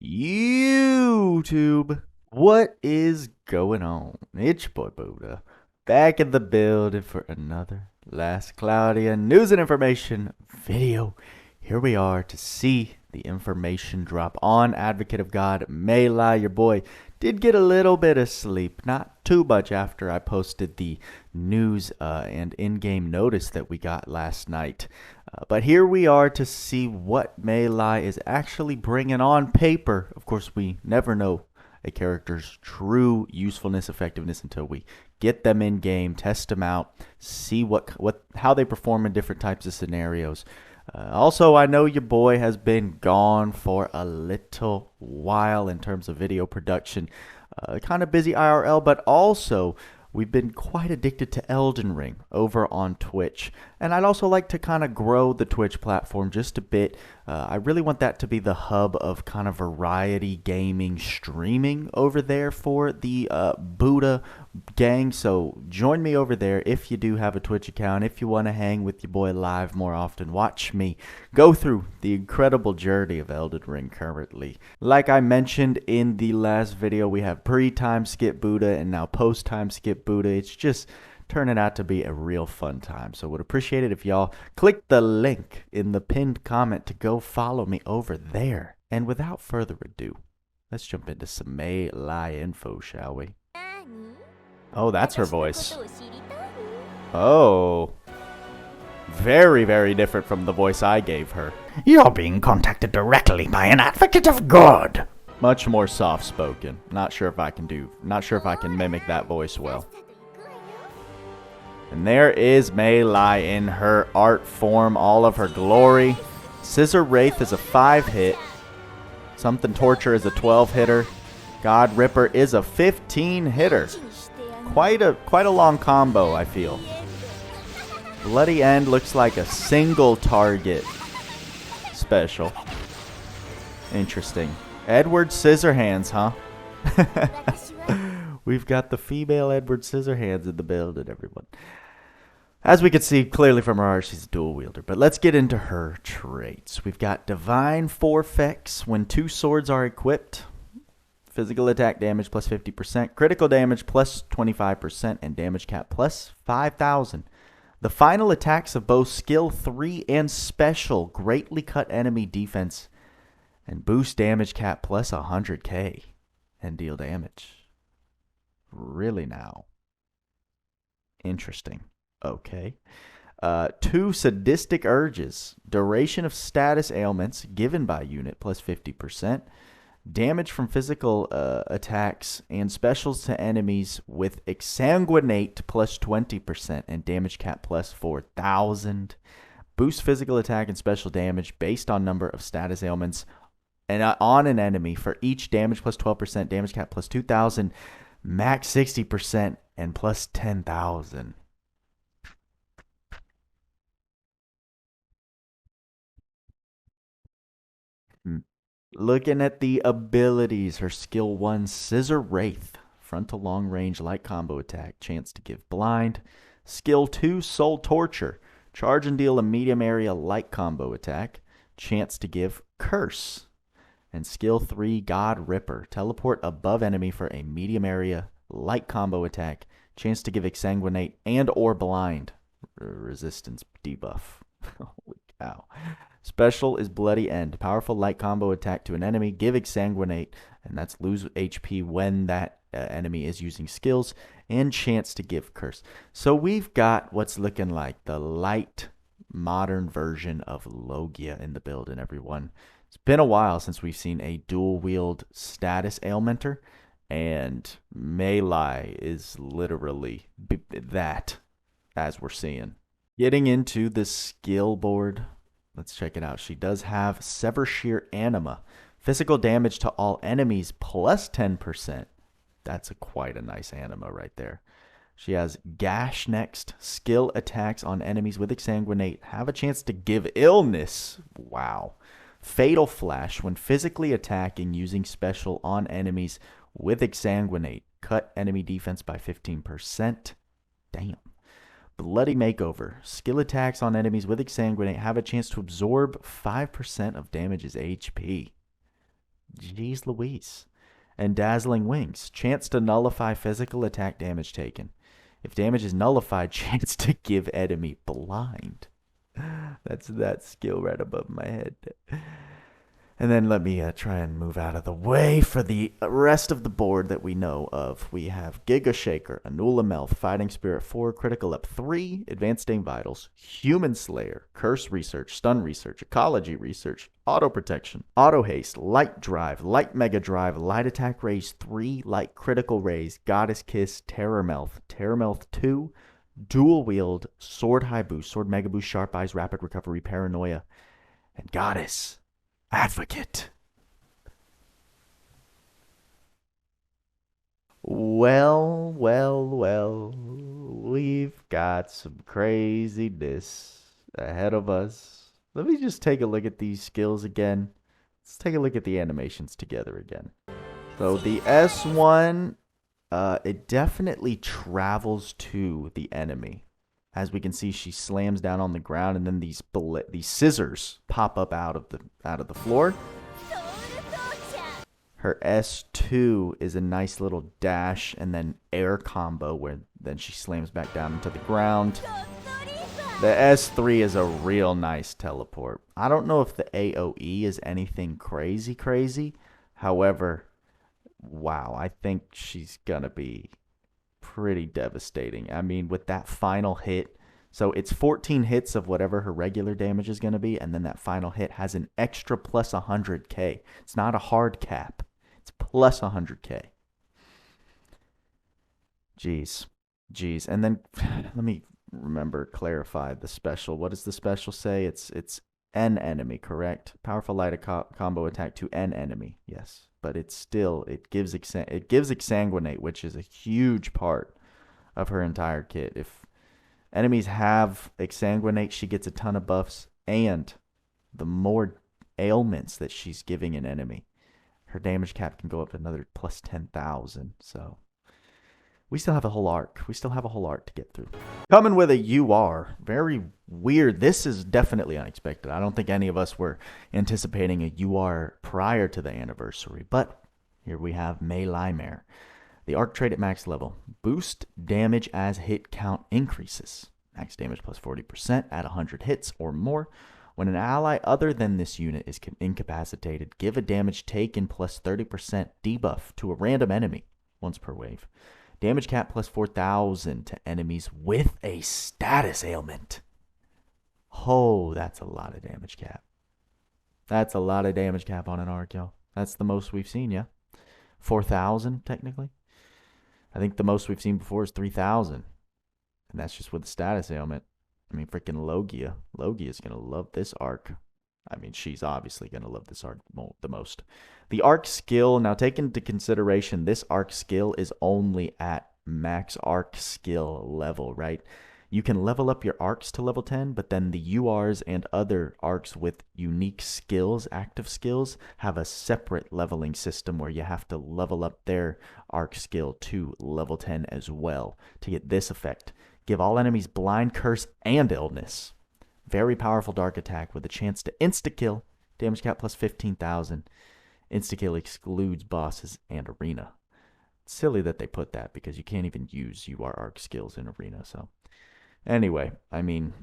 YouTube, what is going on? It's your boy Buddha, back in the building for another Last Cloudia news and information video. Here we are to see the information drop on Advocate of God Maylymare. Your boy did get a little bit of sleep, not too much after I posted the news and in-game notice that we got last night. But here we are to see what Maylymare is actually bringing on paper. Of course, we never know a character's true usefulness, effectiveness until we get them in game, test them out, see how they perform in different types of scenarios. Also, I know your boy has been gone for a little while in terms of video production. Kind of busy IRL, but also we've been quite addicted to Elden Ring over on Twitch. And I'd also like to kind of grow the Twitch platform just a bit. I really want that to be the hub of kind of variety gaming streaming over there for the Buddha gang. So join me over there if you do have a Twitch account. If you want to hang with your boy live more often, watch me go through the incredible journey of Elden Ring currently. Like I mentioned in the last video, we have pre-time skip Buddha and now post-time skip Buddha. It's just turning out to be a real fun time. So would appreciate it if y'all click the link in the pinned comment to go follow me over there. And without further ado, let's jump into some Maylymare info, shall we? Oh, that's her voice. Oh. Very, very different from the voice I gave her. You're being contacted directly by an advocate of God. Much more soft-spoken. Not sure if I can mimic that voice well. And there is Maylymare in her art form, all of her glory. Scissor Wraith is a 5-hit. Something Torture is a 12-hitter. God Ripper is a 15-hitter. Quite a long combo, I feel. Bloody End looks like a single target special. Interesting. Edward Scissorhands, huh? We've got the female Edward Scissorhands in the building, everyone. As we can see clearly from her art, she's a dual wielder. But let's get into her traits. We've got Divine Forfex when 2 swords are equipped. Physical attack damage plus 50%. Critical damage plus 25%. And damage cap plus 5,000. The final attacks of both skill 3 and special greatly cut enemy defense. And boost damage cap plus 100k. And deal damage. Really now? Interesting. Okay. 2 sadistic urges. Duration of status ailments given by unit plus 50%. Damage from physical attacks and specials to enemies with exsanguinate plus 20%. And damage cap plus 4,000. Boost physical attack and special damage based on number of status ailments and on an enemy for each damage plus 12%. Damage cap plus 2,000. Max 60% and plus 10,000. Looking at the abilities, her skill 1, Scissor Wraith. Frontal long range light combo attack. Chance to give blind. Skill 2, Soul Torture. Charge and deal a medium area light combo attack. Chance to give curse. And skill 3, God Ripper. Teleport above enemy for a medium area light combo attack. Chance to give exsanguinate and or blind. Resistance debuff. Holy cow. Special is Bloody End. Powerful light combo attack to an enemy. Give exsanguinate. And that's lose HP when that enemy is using skills. And chance to give curse. So we've got what's looking like the light modern version of Logia in the building, everyone. It's been a while since we've seen a dual wield status ailmenter, and Maylymare is literally that, as we're seeing. Getting into the skill board, let's check it out. She does have Sever Sheer Anima, physical damage to all enemies plus 10%. That's quite a nice anima right there. She has Gash next. Skill attacks on enemies with exsanguinate have a chance to give illness. Wow. Fatal Flash when physically attacking using special on enemies with exsanguinate. Cut enemy defense by 15%. Damn. Bloody Makeover. Skill attacks on enemies with exsanguinate have a chance to absorb 5% of damage's HP. Jeez Louise. And dazzling wings. Chance to nullify physical attack damage taken. If damage is nullified, chance to give enemy blind. That's that skill right above my head. And then let me try and move out of the way for the rest of the board that we know of. We have Giga Shaker, Anula Melth, Fighting Spirit 4, Critical Up 3, Advanced Aim Vitals, Human Slayer, Curse Research, Stun Research, Ecology Research, Auto Protection, Auto Haste, Light Drive, Light Mega Drive, Light Attack Raise 3, Light Critical Raise, Goddess Kiss, Terror Melth 2, Dual Wield, Sword High Boost, Sword Mega Boost, Sharp Eyes, Rapid Recovery, Paranoia, and Goddess Advocate. Well, we've got some craziness ahead of us. Let me just take a look at these skills again. Let's take a look at the animations together again. So the S1, it definitely travels to the enemy. As we can see, she slams down on the ground, and then these scissors pop up out of the floor. Her S2 is a nice little dash and then air combo where then she slams back down into the ground. The S3 is a real nice teleport. I don't know if the AoE is anything crazy. However, wow, I think she's gonna be pretty devastating. I mean, with that final hit, so it's 14 hits of whatever her regular damage is going to be, and then that final hit has an extra plus 100k. It's not a hard cap. It's plus 100k. Jeez. And then let me clarify the special. What does the special say? It's an enemy, correct? Powerful light combo attack to an enemy. Yes. But it's still, it gives exsanguinate, which is a huge part of her entire kit. If enemies have exsanguinate, she gets a ton of buffs, and the more ailments that she's giving an enemy, her damage cap can go up another plus 10,000. So we still have a whole arc. To get through. Coming with a UR. Very weird. This is definitely unexpected. I don't think any of us were anticipating a UR prior to the anniversary. But here we have Maylymare. The arc trait at max level. Boost damage as hit count increases. Max damage plus 40% at 100 hits or more. When an ally other than this unit is incapacitated, give a damage taken plus 30% debuff to a random enemy once per wave. Damage cap plus 4,000 to enemies with a status ailment. Oh, that's a lot of damage cap. That's a lot of damage cap on an arc, yo. That's the most we've seen, yeah? 4,000, technically. I think the most we've seen before is 3,000. And that's just with the status ailment. I mean, freaking Logia. Logia's going to love this arc. I mean, she's obviously going to love this arc the most. The arc skill, now take into consideration, this arc skill is only at max arc skill level, right? You can level up your arcs to level 10, but then the URs and other arcs with unique skills, active skills, have a separate leveling system where you have to level up their arc skill to level 10 as well to get this effect. Give all enemies blind, curse, and illness. Very powerful dark attack with a chance to insta-kill. Damage cap plus 15,000. Insta-kill excludes bosses and arena. It's silly that they put that because you can't even use UR arc skills in arena. So anyway, I mean,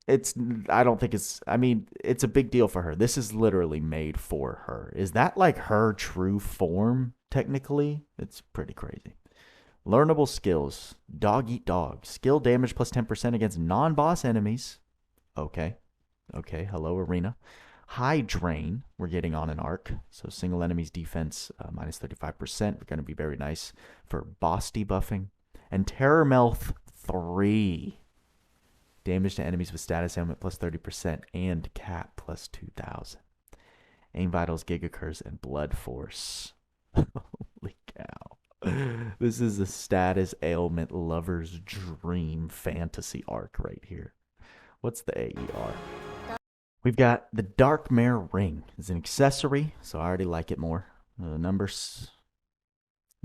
it's a big deal for her. This is literally made for her. Is that like her true form technically? It's pretty crazy. Learnable skills. Dog eat dog. Skill damage plus 10% against non-boss enemies. Okay. Hello, arena. High drain. We're getting on an arc. So single enemy's defense minus 35%. We're going to be very nice for boss debuffing. And Terror Melth 3. Damage to enemies with status ailment plus 30% and cap plus 2,000. Aim Vitals, Giga Curse, and Blood Force. Holy cow. This is a status ailment lover's dream fantasy arc right here. What's the AER? We've got the Dark Mare Ring. It's an accessory, so I already like it more. Numbers.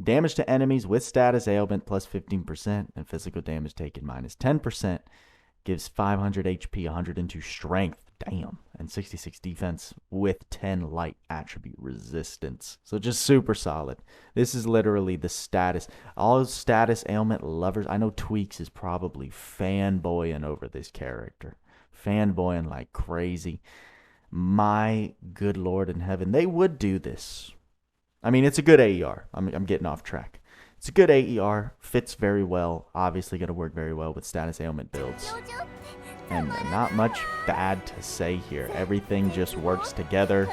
Damage to enemies with status ailment plus 15% and physical damage taken minus 10%. Gives 500 HP, 102 strength. Damn. And 66 defense with 10 light attribute resistance. So just super solid. This is literally the status. All status ailment lovers. I know Tweaks is probably fanboying over this character. Fanboying like crazy. My good Lord in heaven. They would do this. I mean, it's a good AER. I'm getting off track. It's a good AER. Fits very well. Obviously going to work very well with status ailment builds. And not much bad to say here. Everything just works together.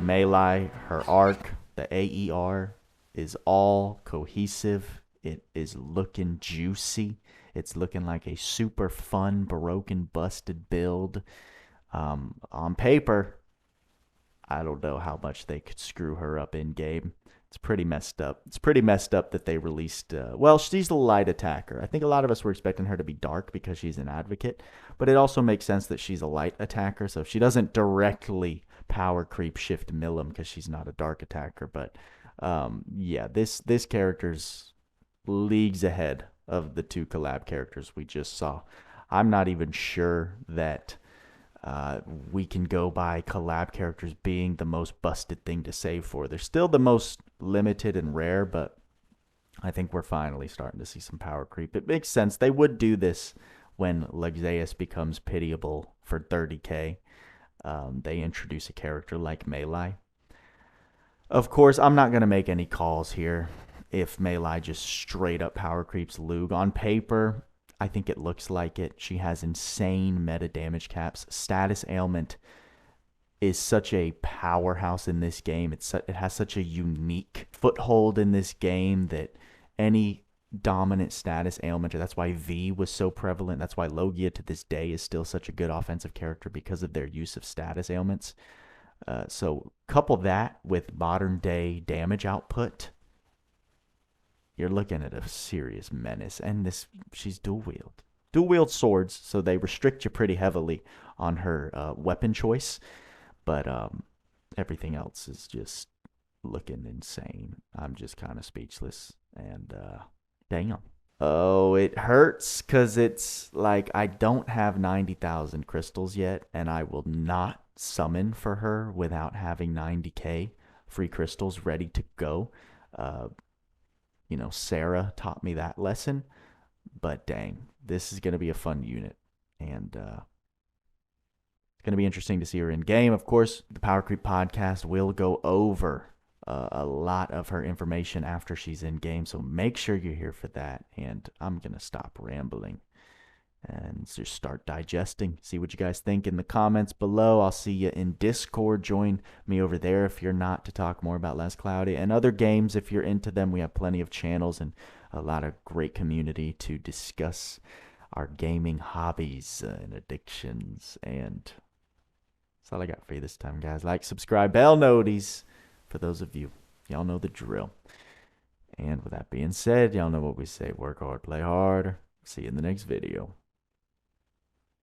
Melee, her arc, the AER is all cohesive. It is looking juicy. It's looking like a super fun, broken, busted build. On paper, I don't know how much they could screw her up in game. It's pretty messed up. It's pretty messed up that they released. Well, she's a light attacker. I think a lot of us were expecting her to be dark because she's an advocate, but it also makes sense that she's a light attacker. So she doesn't directly power creep shift Milim because she's not a dark attacker. But yeah, this character's leagues ahead of the two collab characters we just saw. I'm not even sure that we can go by collab characters being the most busted thing to save for. They're still the most limited and rare, but I think we're finally starting to see some power creep. It makes sense. They would do this when Loug Zeus becomes pitiable for 30k. They introduce a character like Melee. Of course, I'm not going to make any calls here if Melee just straight up power creeps Loug. On paper, I think it looks like it. She has insane meta damage caps. Status ailment is such a powerhouse in this game. It has such a unique foothold in this game that any dominant status ailment, that's why V was so prevalent. That's why Logia to this day is still such a good offensive character because of their use of status ailments. So couple that with modern day damage output, you're looking at a serious menace. And she's dual wield swords, so they restrict you pretty heavily on her weapon choice. But everything else is just looking insane. I'm just kind of speechless. And damn. Oh, it hurts because it's like I don't have 90,000 crystals yet, and I will not summon for her without having 90k free crystals ready to go. Sarah taught me that lesson, but dang, this is going to be a fun unit, and it's going to be interesting to see her in game. Of course, the Power Creep podcast will go over a lot of her information after she's in game, so make sure you're here for that. And I'm going to stop rambling and just start digesting. See what you guys think in the comments below. I'll see you in Discord. Join me over there if you're not, to talk more about Last Cloudia and other games if you're into them. We have plenty of channels and a lot of great community to discuss our gaming hobbies and addictions. And that's all I got for you this time, guys. Like, subscribe, bell noties for those of you. Y'all know the drill. And with that being said, y'all know what we say. Work hard, play hard. See you in the next video.